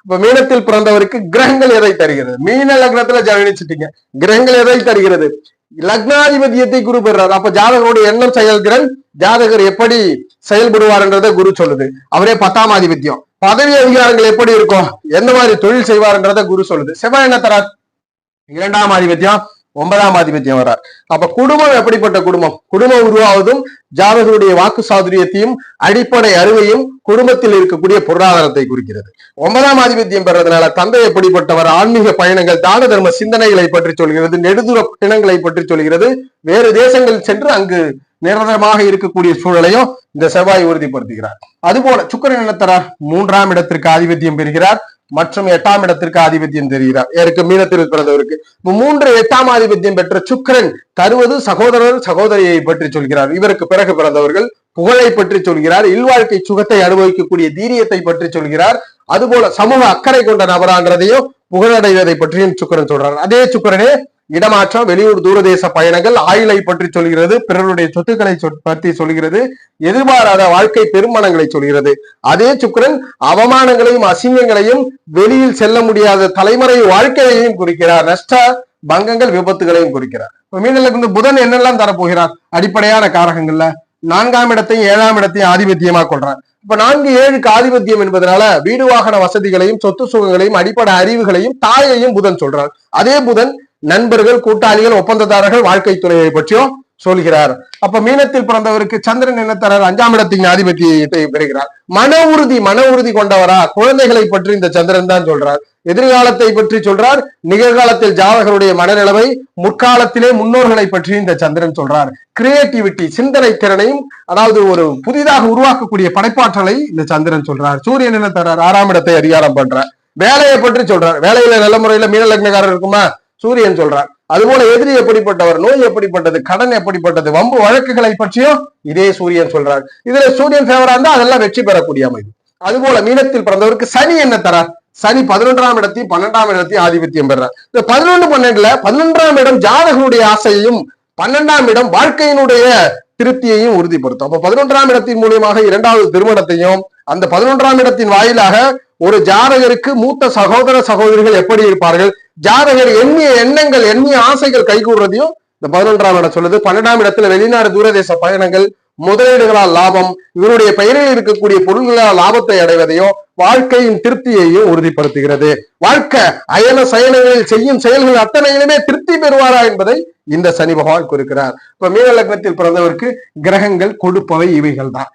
இப்ப மீனத்தில் பிறந்தவருக்கு கிரகங்கள் எதை தருகிறது? மீன லக்னத்துல ஜனிச்சிட்டீங்க, கிரகங்கள் எதை தருகிறது? லக்னாதிபதியத்தை குரு பெறார். அப்ப ஜாதகருடைய எண்ணம் செயல்திறன், ஜாதகர் எப்படி செயல்படுவார்ன்றத குரு சொல்லுது. அவரே 10ஆம் ஆதிபத்தியம், பதவி அதிகாரங்கள் எப்படி இருக்கும், எந்த மாதிரி தொழில் செய்வார்ன்றத குரு சொல்லுது. செவ்வாய் என்ன தரார்? 2ஆம் ஆதிபத்தியம், 9ஆம் ஆதிபத்தியம் வர்றார். அப்ப குடும்பம் எப்படிப்பட்ட குடும்பம்? குடும்பம் உருவாவதும் ஜாதகருடைய வாக்கு சாதுரியத்தையும் அடிப்படை அறிவையும் குடும்பத்தில் இருக்கக்கூடிய பொருளாதாரத்தை குறிக்கிறது. 9ஆம் ஆதிபத்தியம் பெறதுனால தந்தை எப்படிப்பட்டவர், ஆன்மீக பயணங்கள், தான தர்ம சிந்தனைகளை பற்றி சொல்கிறது, நெடுதூர பயணங்களை பற்றி சொல்கிறது, வேறு தேசங்கள் சென்று அங்கு நிரந்தரமாக இருக்கக்கூடிய சூழலையும் இந்த செவ்வாய் உறுதிப்படுத்துகிறார். அதுபோல சுக்கிரன் என்ன தரார்? 3ஆம் இடத்திற்கு ஆதிபத்தியம் பெறுகிறார் மற்றும் 8ஆம் இடத்திற்கு ஆதிபத்தியம் தெரிகிறார். யாருக்கு? மீனத்தில் பிறந்தவருக்கு. 3 8ஆம் ஆதிபத்தியம் பெற்ற சுக்கிரன் தருவது சகோதரர் சகோதரியை பற்றி சொல்கிறார். இவருக்கு பிறகு பிறந்தவர்கள் புகழை பற்றி சொல்கிறார், இல்வாழ்க்கை சுகத்தை அனுபவிக்கக்கூடிய தீரியத்தை பற்றி சொல்கிறார். அதுபோல சமூக அக்கறை கொண்ட நபரான்றதையும் புகழடைவதை பற்றியும் சுக்கிரன் சொல்றார். அதே சுக்கிரனே இடமாற்றம், வெளியூர் தூரதேச பயணங்கள், ஆயுளை பற்றி சொல்கிறது, பிறருடைய சொத்துக்களை பற்றி சொல்கிறது, எதிர்பாராத வாழ்க்கை பெருமனங்களை சொல்கிறது. அதே சுக்கிரன் அவமானங்களையும் அசிங்கங்களையும், வெளியில் செல்ல முடியாத தலைமுறை வாழ்க்கையையும் குறிக்கிறார், நஷ்ட பங்கங்கள் விபத்துகளையும் குறிக்கிறார். மீனலக்கு புதன் என்னெல்லாம் தரப்போகிறார்? அடிப்படையான காரகங்கள்ல 4ஆம் இடத்தையும் 7ஆம் இடத்தையும் ஆதிபத்தியமா கொள்றார். இப்ப 4 7க்கு ஆதிபத்தியம் என்பதனால வீடு வாகன வசதிகளையும், சொத்து சுகங்களையும், அடிப்படை அறிவுகளையும், தாயையும் புதன் சொல்றார். அதே புதன் நண்பர்கள், கூட்டாளிகள், ஒப்பந்ததாரர்கள், வாழ்க்கை துணையை பற்றியும் சொல்கிறார். அப்ப மீனத்தில் பிறந்தவருக்கு சந்திரன் என்ன தரார்? 5ஆம் இடத்தின் ஆதிபத்தியத்தை பெறுகிறார். மன உறுதி கொண்டவரா? குழந்தைகளை பற்றி இந்த சந்திரன் தான் சொல்றார். எதிர்காலத்தை பற்றி சொல்றார். நிகழ்காலத்தில் ஜாதகருடைய மனநிலைமை, முற்காலத்திலே முன்னோர்களை பற்றி இந்த சந்திரன் சொல்றார். கிரியேட்டிவிட்டி, சிந்தனை திறனையும், அதாவது ஒரு புதிதாக உருவாக்கக்கூடிய படைப்பாற்றலை இந்த சந்திரன் சொல்றார். சூரியன் என்ன தரார்? 6ஆம் இடத்தை அதிகாரம் பண்றார். வேலையை பற்றி சொல்றார். வேலையில நல்ல முறையில மீன லக்னக்காரர் இருக்குமா? சூரியன் சொல்றார். அதுபோல எதிரி எப்படிப்பட்டவர், நோய் எப்படிப்பட்டது, கடன் எப்படிப்பட்டது, வம்பு வழக்குகளை பற்றியும் இதே சூரியன் சொல்றார். இதுல சூரியன் ஃபேவரா இருந்தா அதெல்லாம் வெற்றி பெறக்கூடிய அமைப்பு. அதுபோல மீனத்தில் பிறந்தவருக்கு சனி என்ன தரார்? சனி 11ஆம் இடத்தையும் 12ஆம் இடத்தையும் ஆதிபத்தியம் பெறார். இந்த 11 12ல 11ஆம் இடம் ஜாதகனுடைய ஆசையையும், 12ஆம் இடம் வாழ்க்கையினுடைய திருப்தியையும் உறுதிப்படுத்தும். அப்ப 11ஆம் இடத்தின் மூலியமாக 2வது திருமணத்தையும், அந்த 11ஆம் இடத்தின் வாயிலாக ஒரு ஜாதகருக்கு மூத்த சகோதர சகோதரிகள் எப்படி இருப்பார்கள், ஜாதகர் எண்ணிய எண்ணங்கள், எண்ணிய ஆசைகள் கைகூடுறதையும் இந்த 11ஆம் இடம் சொல்லுது. 12ஆம் இடத்துல வெளிநாடு தூரதேச பயணங்கள், முதலீடுகளால் லாபம், இவருடைய பெயரில் இருக்கக்கூடிய பொருள்களால் லாபத்தை அடைவதையும், வாழ்க்கையின் திருப்தியையும் உறுதிப்படுத்துகிறது. வாழ்க்கை அயன சயனங்களில் செய்யும் செயல்கள் அத்தனையிலுமே திருப்தி பெறுவாரா என்பதை இந்த சனி பகவான் குறிக்கிறார். இப்ப மீன லக்னத்தில் பிறந்தவருக்கு கிரகங்கள் கொடுப்பவை இவைகள் தான்.